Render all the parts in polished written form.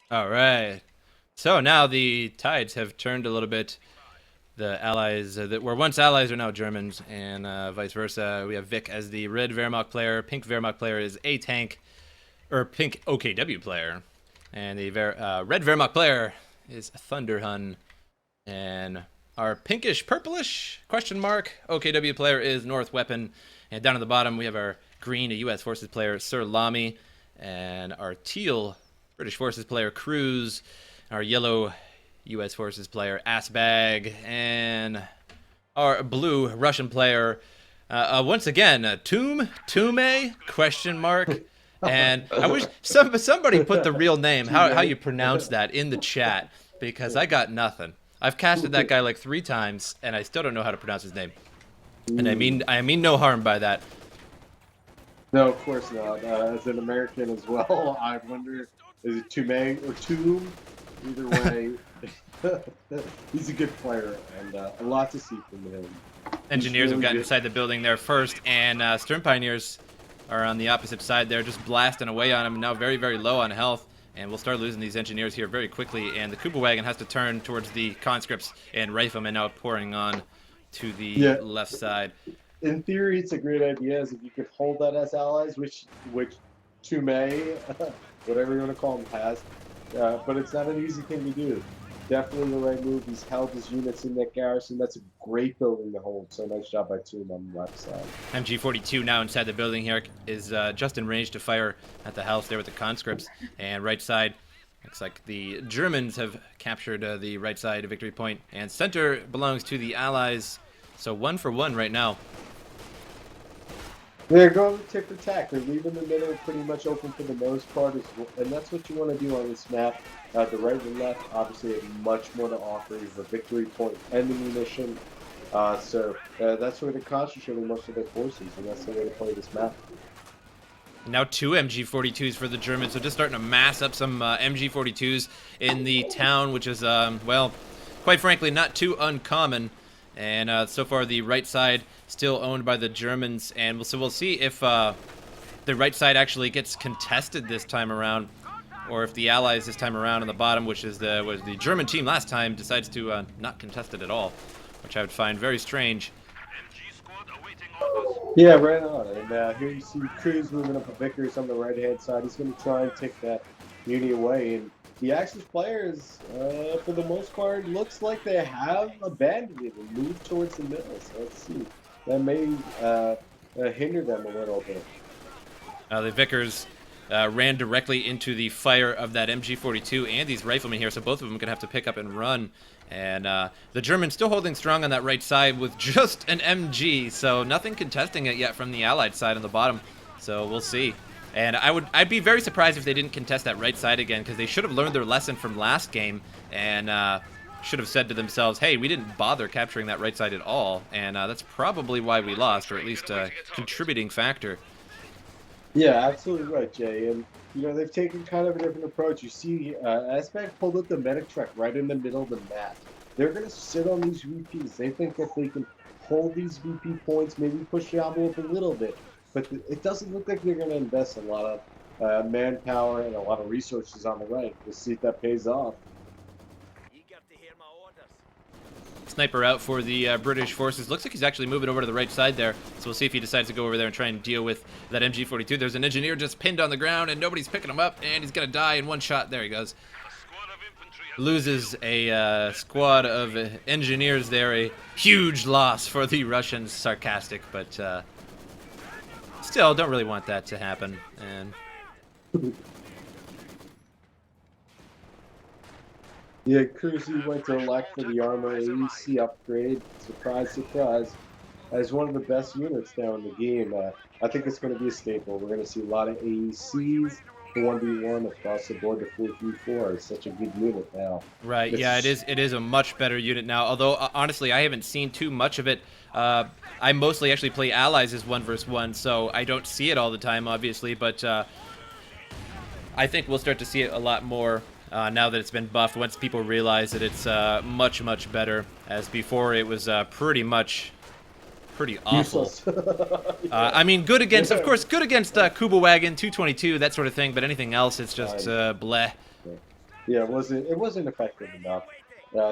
All right. So now the tides have turned a little bit. The allies that were once allies are now Germans, and vice versa. We have Vic as the red Wehrmacht player. Pink Wehrmacht player is a tank, or pink OKW player, and the red Wehrmacht player is Thunderhun, and our pinkish purplish question mark OKW player is North Weapon, and down at the bottom we have our green US Forces player Sir Lamy, and our teal British Forces player Cruz, our yellow US Forces player Assbag, and our blue Russian player once again Tume question mark. And I wish somebody put the real name, Too how many. you pronounce that, in the chat, because I got nothing. I've casted that guy like 3 times, and I still don't know how to pronounce his name. And Mm. I mean no harm by that. No, of course not. As an American as well, I wonder, is it Tume or Toom? Either way, he's a good player and a lot to see from him. He's Engineers have really gotten good. inside the building there first, and Stern Pioneers are on the opposite side there, just blasting away on him. Now very, very low on health, and we'll start losing these engineers here very quickly. And the Kuba wagon has to turn towards the conscripts and riflemen now pouring on to the Yeah, left side. in theory, it's a great idea as if you could hold that as allies, which Tume, whatever you want to call him, has. But it's not an easy thing to do. Definitely the right move. He's held his units in that garrison. That's a great building to hold. So nice job by Tume on the left side. MG42 now inside the building here is just in range to fire at the house there with the conscripts. And right side, looks like the Germans have captured the right side victory point, and center belongs to the Allies. So 1 for 1 right now. They're going tit for tat. They're leaving the middle pretty much open for the most part, and that's what you want to do on this map. The right and left obviously have much more to offer. You have a victory point and the munition. So that's where they're concentrating most of their forces, and that's the way to play this map. Now 2 MG42s for the Germans, so just starting to mass up some MG42s in the town, which is, well, quite frankly, not too uncommon. And so far, the right side still owned by the Germans, and so we'll see if the right side actually gets contested this time around, or if the Allies this time around on the bottom, which is was the German team last time, decides to not contest it at all, which I would find very strange. Yeah, right on. And here you see Cruz moving up a Vickers on the right-hand side. He's going to try and take that Muni away. And the Axis players, for the most part, looks like they have abandoned it and moved towards the middle. So let's see. That may hinder them a little bit. The Vickers ran directly into the fire of that MG42 and these riflemen here, so both of them could have to pick up and run. And the Germans still holding strong on that right side with just an MG, so nothing contesting it yet from the Allied side on the bottom. So we'll see. And I'd be very surprised if they didn't contest that right side again, because they should have learned their lesson from last game and should have said to themselves, hey, we didn't bother capturing that right side at all, and that's probably why we lost, or at least a contributing factor. Yeah, absolutely right, Jay. And they've taken kind of a different approach. You see, Aspect pulled up the medic truck right in the middle of the map. They're going to sit on these VPs. They think that they can hold these VP points, maybe push the envelope a little bit. But it doesn't look like they're going to invest a lot of manpower and a lot of resources on the right. We'll see if that pays off. Sniper out for the British forces. Looks like he's actually moving over to the right side there. So we'll see if he decides to go over there and try and deal with that MG42. There's an engineer just pinned on the ground, and nobody's picking him up, and he's going to die in one shot. There he goes. Loses a squad of engineers there. A huge loss for the Russians. Sarcastic, but still, don't really want that to happen. And Yeah, Cruzy went to elect for the armor AEC upgrade. Surprise, surprise. As one of the best units now in the game. I think it's going to be a staple. We're going to see a lot of AECs, the 1v1 across the board, the 434 is such a good unit now. right, yeah, It's it is a much better unit now. Although honestly, I haven't seen too much of it. I mostly actually play allies as 1 versus 1, so I don't see it all the time, obviously. But I think we'll start to see it a lot more now that it's been buffed. Once people realize that it's much better, as before it was pretty awful. useless. I mean, good against, of Yeah. course, good against Kuba Wagon, 222, that sort of thing. But anything else, it's just bleh. Yeah, it wasn't effective enough.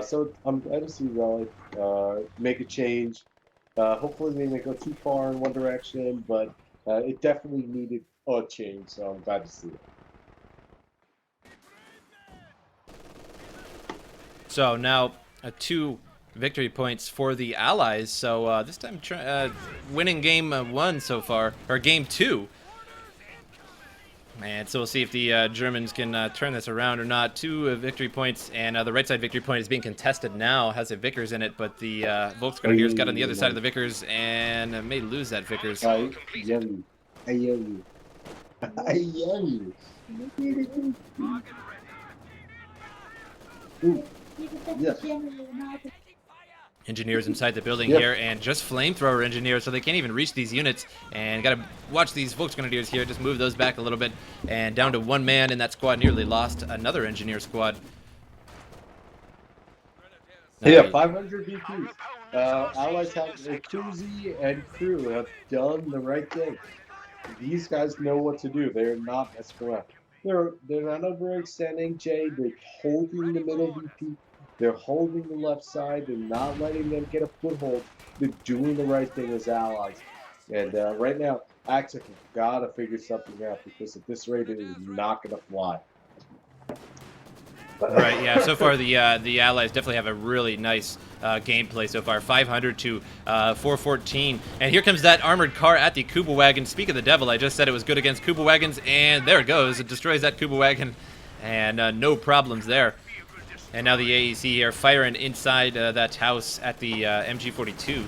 So I'm glad to see Relic make a change. Hopefully they didn't go too far in one direction, but it definitely needed a change. So I'm glad to see it. So now 2 victory points for the Allies. So this time winning game 1 so far, or game 2. And so we'll see if the Germans can turn this around or not. 2 victory points, and the right side victory point is being contested now. Has a Vickers in it, but the Volksgrenadiers got on the other side of the Vickers and may lose that Vickers. Yummy. Yummy. Yummy. Ooh, yes. Engineers inside the building here, and just flamethrower engineers, so they can't even reach these units. And got to watch these Volksgrenadiers here, just move those back a little bit. And down to 1 man in that squad, nearly lost another engineer squad. Yeah, 500 VPs. Allies have Kuzi and crew have done the right thing. These guys know what to do. They're not messing around. They're not overextending, Jay. They're holding the middle VP. They're holding the left side. They're not letting them get a foothold. They're doing the right thing as allies. And right now, Axis have got to figure something out because at this rate, it is not going to fly. Right, yeah. So far, the Allies definitely have a really nice gameplay so far. 500 to 414. And here comes that armored car at the Kuba wagon. Speak of the devil, I just said it was good against Kuba wagons, and there it goes. It destroys that Kuba wagon, and no problems there. And now the AEC here firing inside that house at the MG42.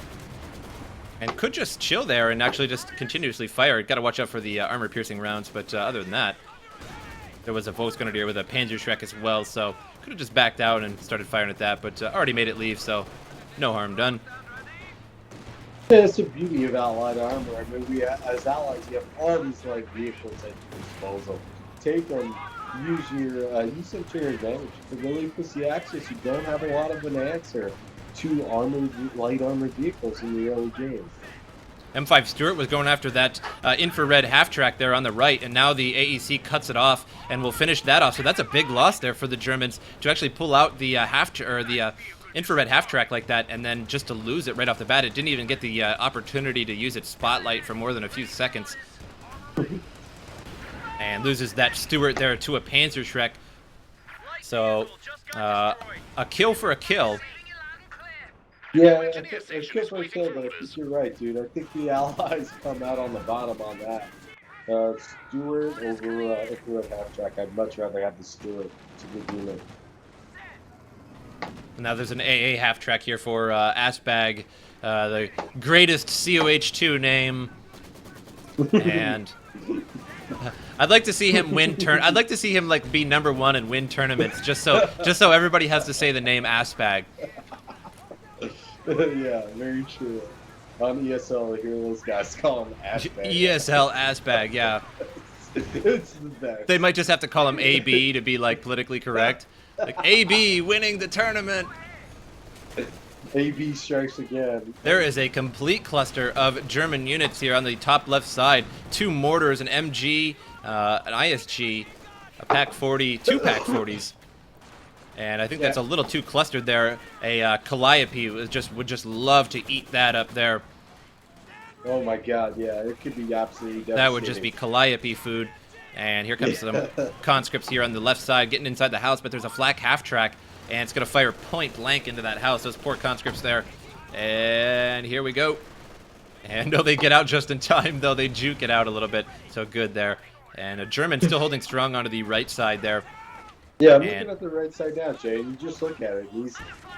And could just chill there and actually just continuously fire. Got to watch out for the armor-piercing rounds, but other than that, there was a Volksgrenadier with a Panzerschreck as well, so could have just backed out and started firing at that, but already made it leave, so no harm done. Yeah, it's the beauty of Allied armor. I mean, we as allies, you have all these like vehicles at your disposal. Take them, use them to your advantage. To really push the Axis, you don't have a lot of an answer to light armored vehicles in the early game. M5 Stuart was going after that infrared half-track there on the right, and now the AEC cuts it off and will finish that off. So that's a big loss there for the Germans to actually pull out the infrared half-track like that, and then just to lose it right off the bat. It didn't even get the opportunity to use its spotlight for more than a few seconds. And loses that Stuart there to a Panzerschreck. So a kill for a kill. Yeah, I kill for a kill, but I think you're right, dude. I think the Allies come out on the bottom on that. Stuart over infrared half-track. I'd much rather have the Stuart. It's a good unit. Now there's an AA half-track here for Asbag, the greatest CoH2 name. And I'd like to see him win I'd like to see him like be #1 and win tournaments, just so everybody has to say the name Asbag. Yeah, very true. On ESL, I hear those guys call him Asbag. ESL Asbag, yeah. It's the best. They might just have to call him AB to be like politically correct. Like AB winning the tournament. AB strikes again. There is a complete cluster of German units here on the top left side. 2 mortars, an MG, an ISG, a Pack 40, 2 Pack 40s. And I think that's a little too clustered there. A Calliope would just love to eat that up there. Oh my god, yeah, it could be absolutely devastating. That would just be Calliope food. And here comes some conscripts here on the left side getting inside the house, but there's a flak half-track, and it's going to fire point blank into that house. Those poor conscripts there. And here we go. And no, they get out just in time, though. They juke it out a little bit. So good there. And a German still holding strong onto the right side there. Yeah, I'm looking at the right side now, Jay, and you just look at it.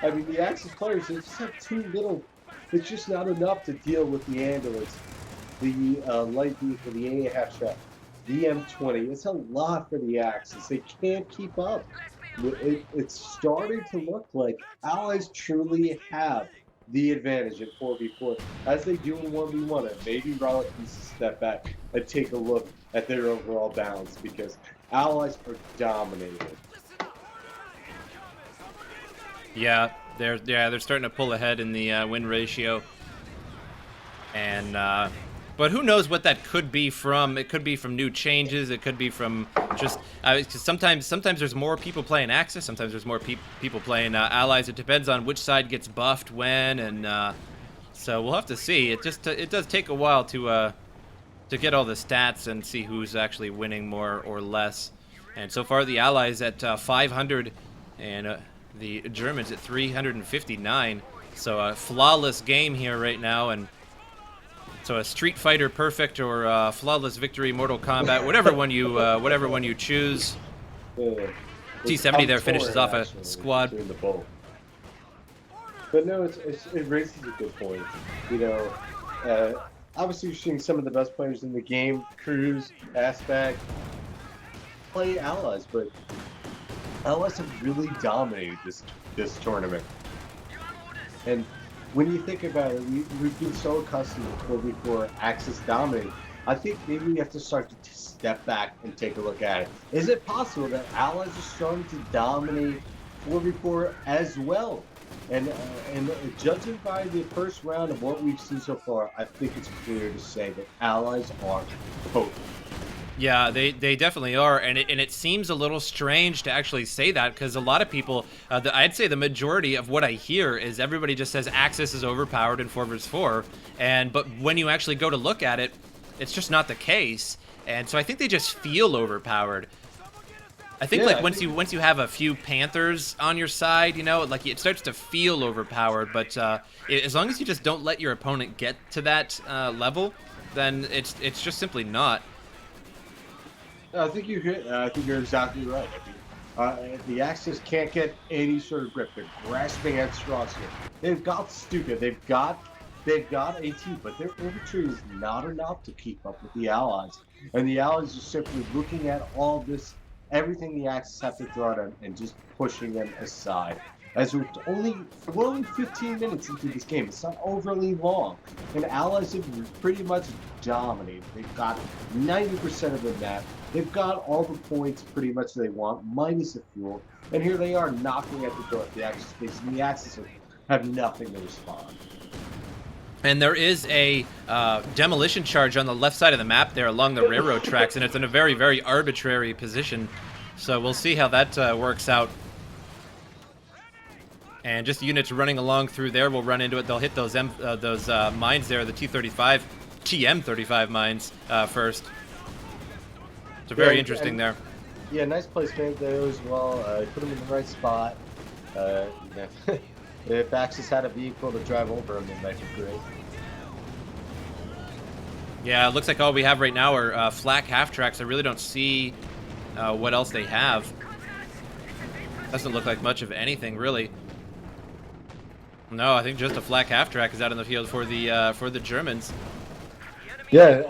I mean, the Axis players, they just have too little. It's just not enough to deal with the ambulance, the light vehicle, the AA half-track, the M20. It's a lot for the Axis. They can't keep up. It's starting to look like Allies truly have the advantage in 4v4, as they do in 1v1. And maybe Relic needs to step back and take a look at their overall balance, because Allies are dominating. Yeah, they're starting to pull ahead in the win ratio, and But who knows what that could be from? It could be from new changes. It could be from just 'cause sometimes there's more people playing Axis. Sometimes there's more people playing Allies. It depends on which side gets buffed when, and so we'll have to see. It does take a while to get all the stats and see who's actually winning more or less. And so far, the Allies at 500, and the Germans at 359. So a flawless game here right now, and so a Street Fighter perfect or flawless victory, Mortal Kombat, whatever one you choose. T70 there finishes off a squad. The both. But no, it raises a good point. You know, obviously you're seeing some of the best players in the game, Cruz, Aspect, play Allies, but Allies have really dominated this tournament. And when you think about it, we've been so accustomed to 4v4 Axis dominating. I think maybe we have to start to step back and take a look at it. Is it possible that Allies are starting to dominate 4v4 as well? And judging by the first round of what we've seen so far, I think it's clear to say that Allies are potent. Yeah, they definitely are, and it seems a little strange to actually say that, because a lot of people, I'd say the majority of what I hear is everybody just says Axis is overpowered in 4v4, but when you actually go to look at it, it's just not the case, and so I think they just feel overpowered. I think like once you have a few Panthers on your side, you know, like it starts to feel overpowered, but as long as you just don't let your opponent get to that level, then it's just simply not. I think you're exactly right. I mean, the Axis can't get any sort of grip. They're grasping at straws here. They've got stupid. They've got AT, but their infantry is not enough to keep up with the Allies. And the Allies are simply looking at all this, everything the Axis have to throw at them, and just pushing them aside. As we're only 15 minutes into this game, it's not overly long, and Allies have pretty much dominated. They've got 90% of the map. They've got all the points pretty much they want, minus the fuel. And here they are knocking at the door of the Axis base, and the Axis have nothing to respond. And there is a demolition charge on the left side of the map there along the railroad tracks, and it's in a very, very arbitrary position. So we'll see how that works out. And just units running along through there will run into it. They'll hit those mines there, the TM35 mines first. So very interesting there. Yeah, nice placement there as well. Put them in the right spot. If Axis had a vehicle to drive over them, it might be great. Yeah, it looks like all we have right now are flak half tracks. I really don't see what else they have. Doesn't look like much of anything, really. No, I think just a flak half track is out in the field for the Germans. Yeah,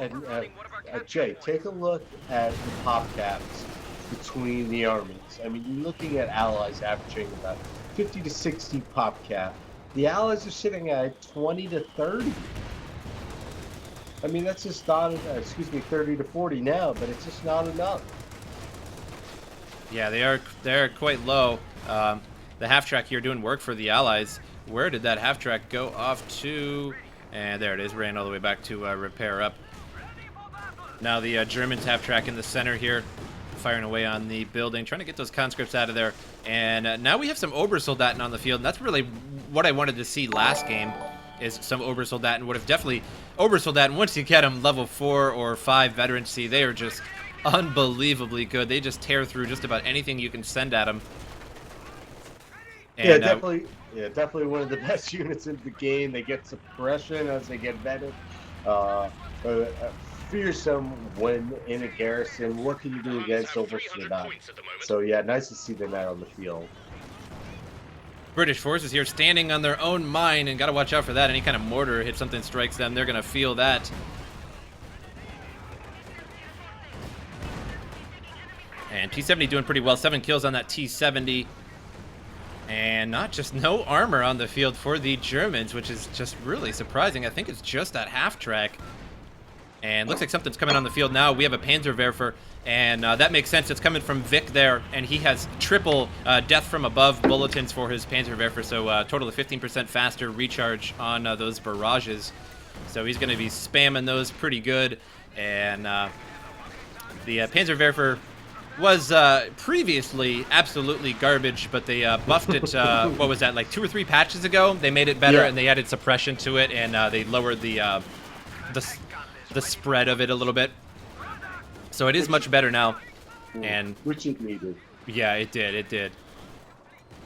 and Jay, take a look at the pop caps between the armies. I mean, you're looking at Allies averaging about 50 to 60 pop cap. The Allies are sitting at 20 to 30. I mean, that's just not, 30 to 40 now, but it's just not enough. Yeah, they're quite low. The half track here doing work for the Allies. Where did that half track go off to? And there it is, ran all the way back to repair up. Now the Germans half track in the center here, firing away on the building, trying to get those conscripts out of there. And now we have some Obersoldaten on the field, and that's really what I wanted to see last game, is some Obersoldaten. Would have definitely, Obersoldaten, once you get them level 4 or 5 veterancy, they are just unbelievably good. They just tear through just about anything you can send at them. And, definitely one of the best units in the game. They get suppression as they get vetted. Fearsome when in a garrison. What can you do against Obersoldaten? So yeah, nice to see them out on the field. British forces here standing on their own mine, and got to watch out for that. Any kind of mortar hit something strikes them, they're going to feel that. And T70 doing pretty well. 7 kills on that T70. And no armor on the field for the Germans, which is just really surprising. I think it's just that half track. And looks like something's coming on the field now. We have a Panzerwerfer, and that makes sense. It's coming from Vic there, and he has triple death from above bulletins for his Panzerwerfer, so total of 15% faster recharge on those barrages. So he's going to be spamming those pretty good. And the Panzerwerfer was previously absolutely garbage, but they buffed it, what was that, like 2 or 3 patches ago? They made it better, Yeah. and they added suppression to it, and they lowered the spread of it a little bit. So it is much better now. And which it needed. yeah, it did.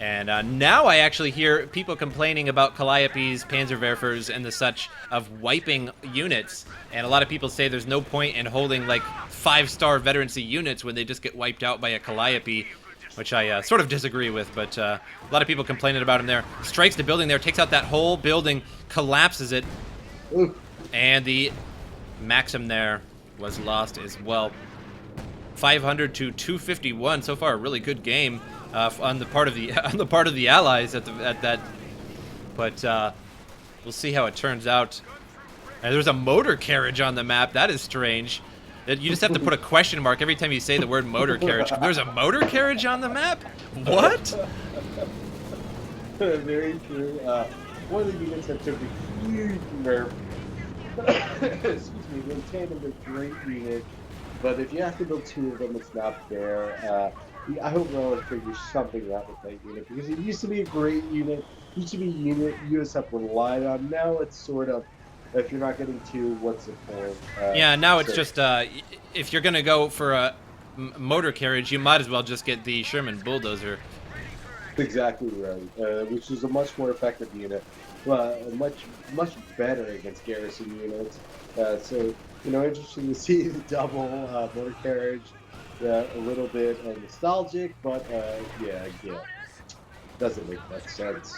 And now I actually hear people complaining about Calliope's, Panzerwerfers, and the such of wiping units. And a lot of people say there's no point in holding like 5-star veterancy units when they just get wiped out by a Calliope, which I sort of disagree with. But a lot of people complaining about him there. Strikes the building there, takes out that whole building, collapses it. Ooh. And the Maxim there was lost as well. 500 to 251. So far, a really good game on the part of the Allies at that. But we'll see how it turns out. And there's a motor carriage on the map. That is strange. You just have to put a question mark every time you say the word motor carriage. There's a motor carriage on the map? What? Very true. One of the units that took a huge nerf. Excuse me, the tandem is a great unit, but if you have to build 2 of them, it's not fair. I hope Relic figures something out with that unit, because it used to be a great unit, used to be a unit USF relied on. Now it's sort of, if you're not getting 2, what's the point? Yeah, now it's just, if you're going to go for a motor carriage, you might as well just get the Sherman Bulldozer. Exactly right, which is a much more effective unit. Much better against garrison units. So, interesting to see the double motor carriage. A little bit nostalgic, but yeah, doesn't make much sense.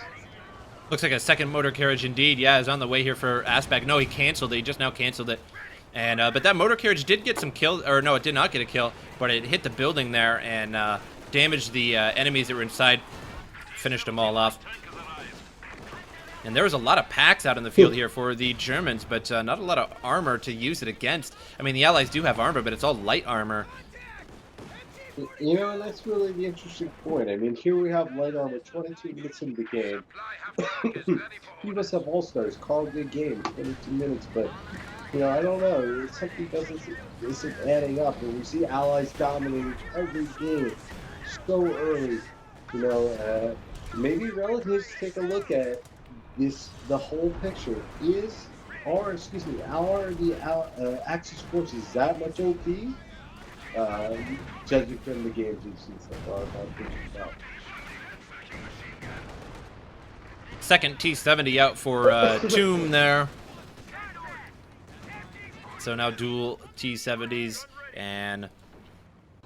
Looks like a second motor carriage indeed. Yeah, is on the way here for Aspect. No, he canceled it. He just now canceled it. And but that motor carriage did get some kills, or no, it did not get a kill, but it hit the building there and damaged the enemies that were inside. Finished them all off. And there was a lot of packs out in the field here for the Germans, but not a lot of armor to use it against. I mean, the Allies do have armor, but it's all light armor. And that's really the interesting point. I mean, here we have light armor 22 minutes into the game. You must have all-stars, call good game, 22 minutes, but, I don't know. Something isn't adding up. And we see Allies dominating every game so early. Maybe Relic needs to take a look at the whole picture. Our Axis forces that much OP? Judging from the games we've seen so far, I'm thinking about. Second T-70 out for Tomb there. So now dual T-70s, and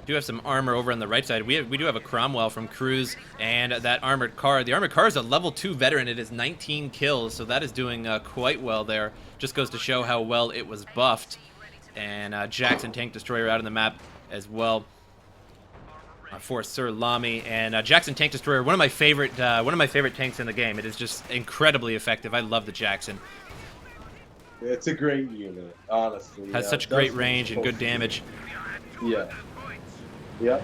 do have some armor over on the right side. We do have a Cromwell from Cruz and that armored car. The armored car is a level 2 veteran. It is 19 kills, so that is doing quite well there. Just goes to show how well it was buffed. And Jackson tank destroyer out on the map as well for Sir Lamy. And Jackson tank destroyer, one of my favorite tanks in the game. It is just incredibly effective. I love the Jackson. It's a great unit, honestly. Has such great range and good damage. Yeah. Yep.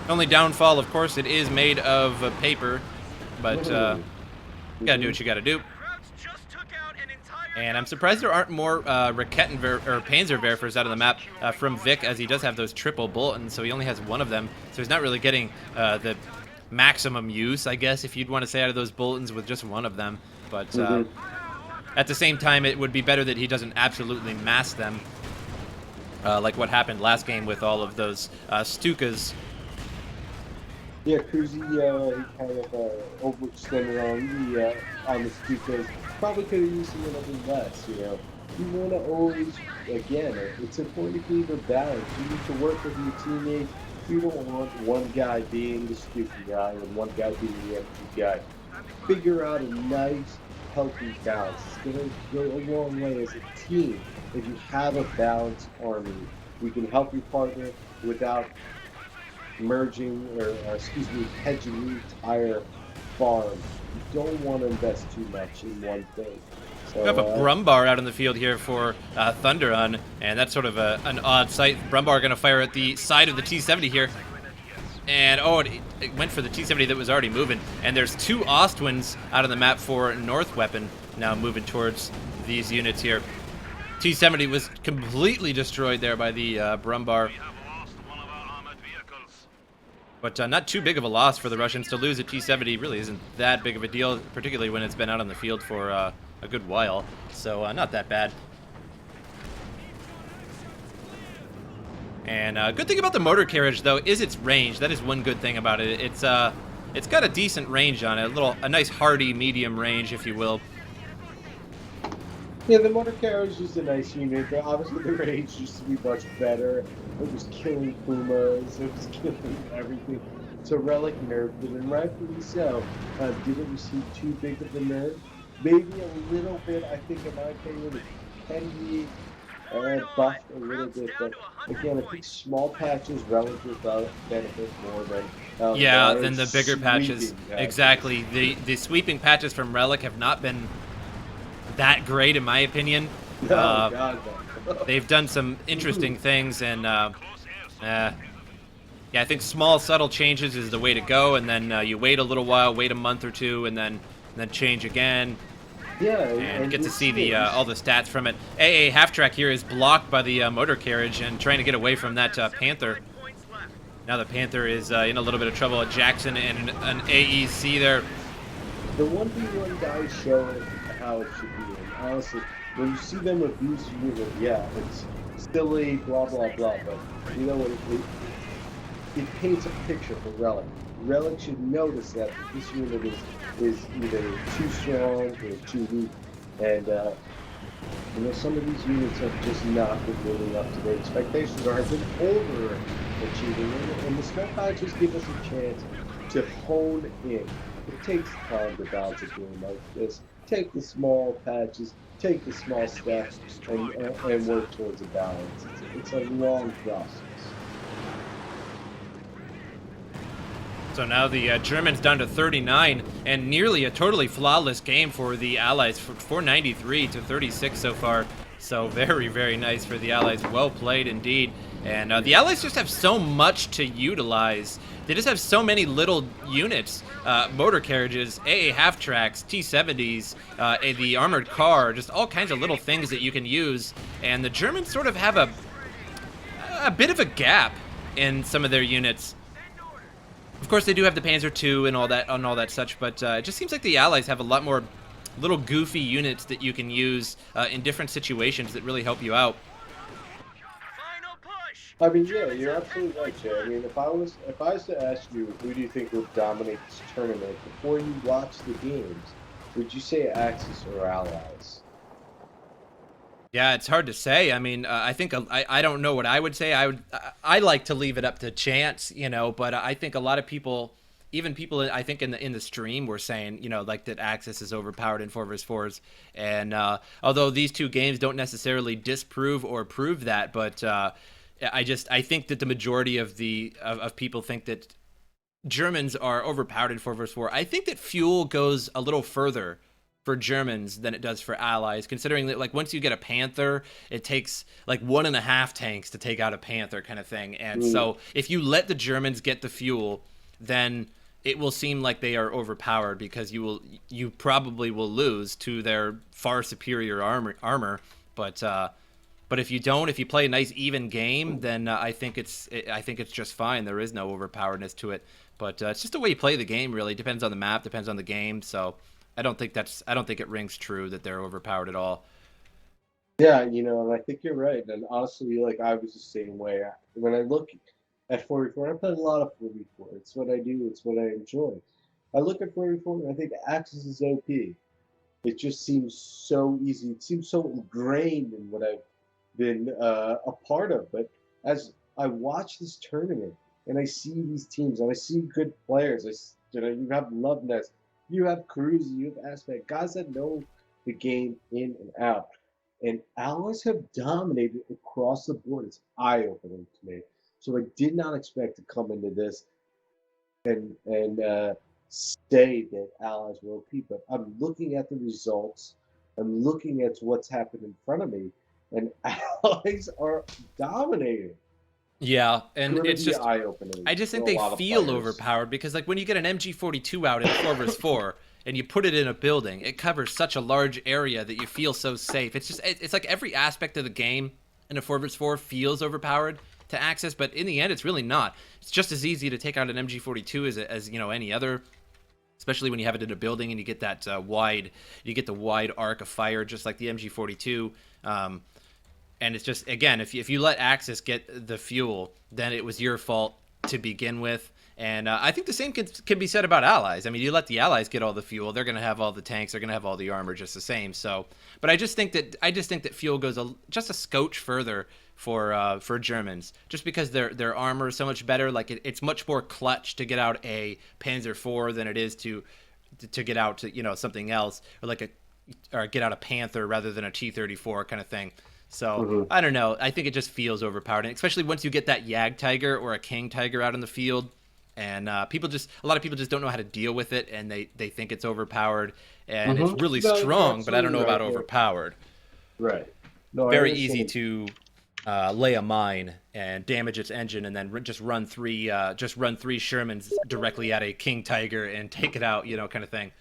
Only downfall, of course, it is made of paper, but you gotta do what you gotta do. And I'm surprised there aren't more Panzerwerfers out on the map from Vic, as he does have those triple bulletins, so he only has one of them. So he's not really getting the maximum use, I guess, if you'd want to say, out of those bulletins with just one of them. But at the same time, it would be better that he doesn't absolutely mass them, like what happened last game with all of those Stukas. Yeah, Kuzi, he kind of overextended on the Stukas. Probably could have used a little bit less, You want to always, again, it's important to keep a balance. You need to work with your teammates. You don't want one guy being the stupid guy and one guy being the empty guy. Figure out a nice, healthy balance. It's going to go a long way as a team if you have a balanced army. We can help your partner without merging hedging the entire farm. You don't want to invest too much in one thing. So, we have a Brumbar out in the field here for Thunderon, and that's sort of an odd sight. Brumbar going to fire at the side of the T-70 here. And, it went for the T-70 that was already moving. And there's 2 Ostwinds out on the map for North Weapon, now moving towards these units here. T-70 was completely destroyed there by the Brumbar. But not too big of a loss for the Russians. To lose a T-70 really isn't that big of a deal, particularly when it's been out on the field for a good while. So not that bad. And good thing about the motor carriage, though, is its range. That is one good thing about it. It's got a decent range on it, a nice hardy medium range, if you will. Yeah, the motor carriage is a nice unit, but obviously the range used to be much better. It was killing Pumas, it was killing everything. So Relic nerfed it, and rightfully so. Didn't receive too big of a nerf. Maybe a little bit, I think, in my opinion, it can be buffed a little bit, but again, I think small patches Relic will benefit more than yeah, than the bigger patches. Patches. Exactly. The sweeping patches from Relic have not been that great, in my opinion. No, God, no. They've done some interesting things, and yeah, I think small, subtle changes is the way to go, and then you wait a little while, wait a month or two, and then change again. Yeah, and get to see the all the stats from it. AA half-track here is blocked by the motor carriage and trying to get away from that Panther. Now the Panther is in a little bit of trouble at Jackson and an AEC there. The 1v1 guys show how it should be. And honestly, when you see them abuse the unit, yeah, it's silly, blah, blah, blah. But you know what? It paints a picture for Relic. Relic should notice that this unit is either too strong or too weak. And, you know, some of these units have just not been living up to their expectations or have been overachieving. And the skill patches give us a chance to hone in. It takes time to balance a game like this. Take the small patches, take the small steps, and work towards a balance. It's a long process. So now the Germans down to 39, and nearly a totally flawless game for the Allies, 493 to 36 so far. So very, very nice for the Allies. Well played indeed. And the Allies just have so much to utilize. They just have so many little units, motor carriages, AA half-tracks, T-70s, the armored car, just all kinds of little things that you can use. And the Germans sort of have a bit of a gap in some of their units. Of course, they do have the Panzer II and all that such, but it just seems like the Allies have a lot more little goofy units that you can use in different situations that really help you out. I mean, yeah, you're absolutely right, Jay. I mean, if I was to ask you, who do you think would dominate this tournament before you watch the games, would you say Axis or Allies? Yeah, it's hard to say. I mean, I think I don't know what I would say. I like to leave it up to chance, you know. But I think a lot of people, even people I think in the stream, were saying, you know, like that Axis is overpowered in 4vs4s. And although these two games don't necessarily disprove or prove that, but I think that the majority of of people think that Germans are overpowered in 4vs4. I think that fuel goes a little further for Germans than it does for Allies, considering that, like, once you get a Panther, it takes like 1.5 tanks to take out a Panther kind of thing. And so if you let the Germans get the fuel, then it will seem like they are overpowered, because you probably will lose to their far superior armor. But if you don't, if you play a nice even game, then I think it's just fine. There is no overpoweredness to it. But it's just the way you play the game, really. Depends on the map, depends on the game. So I don't think it rings true that they're overpowered at all. Yeah, you know, and I think you're right. And honestly, like, I was the same way. When I look at 4v4, I play a lot of 4v4. It's what I do. It's what I enjoy. I look at 4v4 and I think Axis is OP. It just seems so easy. It seems so ingrained in what I've been a part of. But as I watch this tournament and I see these teams and I see good players, you have Loveness, you have Cruz, you have Aspect, guys that know the game in and out. And Allies have dominated across the board. It's eye-opening to me. So I did not expect to come into this and say that Allies were OP, but I'm looking at the results. I'm looking at what's happened in front of me, and Allies are dominating. Yeah, and it's just eye-opening. I just think they feel overpowered, because like when you get an MG42 out in 4vs4, and you put it in a building, it covers such a large area that you feel so safe. It's like every aspect of the game in a 4v4 feels overpowered to access, but in the end, it's really not. It's just as easy to take out an MG42 as any other, especially when you have it in a building and you get that you get the wide arc of fire, just like the MG42. And it's just, again, if you let Axis get the fuel, then it was your fault to begin with. And I think the same can be said about allies. I mean, you let the allies get all the fuel, they're going to have all the tanks, they're going to have all the armor just the same. So, but I just think that fuel goes just a scotch further for Germans, just because their armor is so much better. Like it's much more clutch to get out a Panzer IV than it is to get out to something else, or get out a Panther rather than a T-34 kind of thing. So I don't know. I think it just feels overpowered, and especially once you get that Yag Tiger or a King Tiger out in the field. And a lot of people just don't know how to deal with it, and they think it's overpowered, and it's really strong, but I don't know about overpowered. Right. No, very easy to lay a mine and damage its engine, and then just run three Shermans directly at a King Tiger and take it out, kind of thing.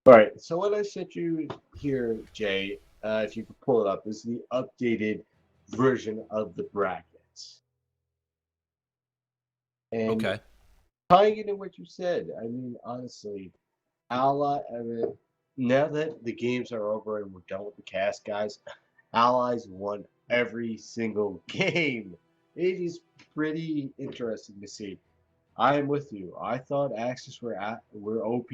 All right. So what I sent you here, Jay, if you could pull it up, is the updated version of the brackets. And okay. Tying into what you said, I mean, honestly, now that the games are over and we're done with the cast, guys, Allies won every single game. It is pretty interesting to see. I am with you. I thought Axis were OP,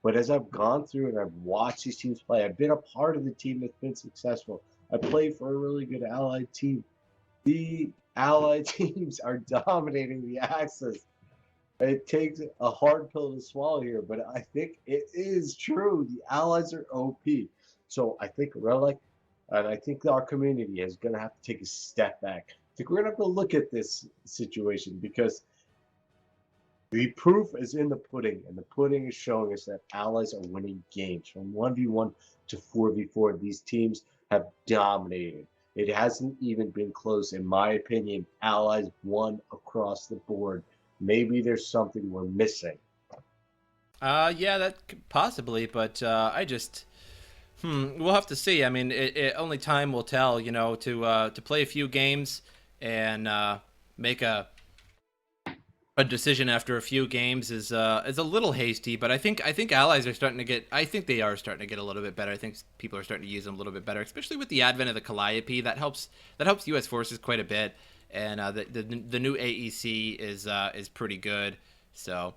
but as I've gone through and I've watched these teams play, I've been a part of the team that's been successful. I played for a really good Allied team. The Allied teams are dominating the Axis. It takes a hard pill to swallow here, but I think it is true. The Allies are OP. So I think Relic, and I think our community is going to have to take a step back. I think we're going to have to look at this situation, because the proof is in the pudding, and the pudding is showing us that Allies are winning games. From 1v1 to 4v4, these teams have dominated. It hasn't even been close. In my opinion, Allies won across the board. Maybe there's something we're missing. Yeah, that could possibly, but we'll have to see. I mean, only time will tell. To play a few games and make a decision after a few games is a little hasty. But I think allies are starting to get. I think they are starting to get a little bit better. I think people are starting to use them a little bit better, especially with the advent of the Calliope. That helps U.S. forces quite a bit. And the new AEC is pretty good. So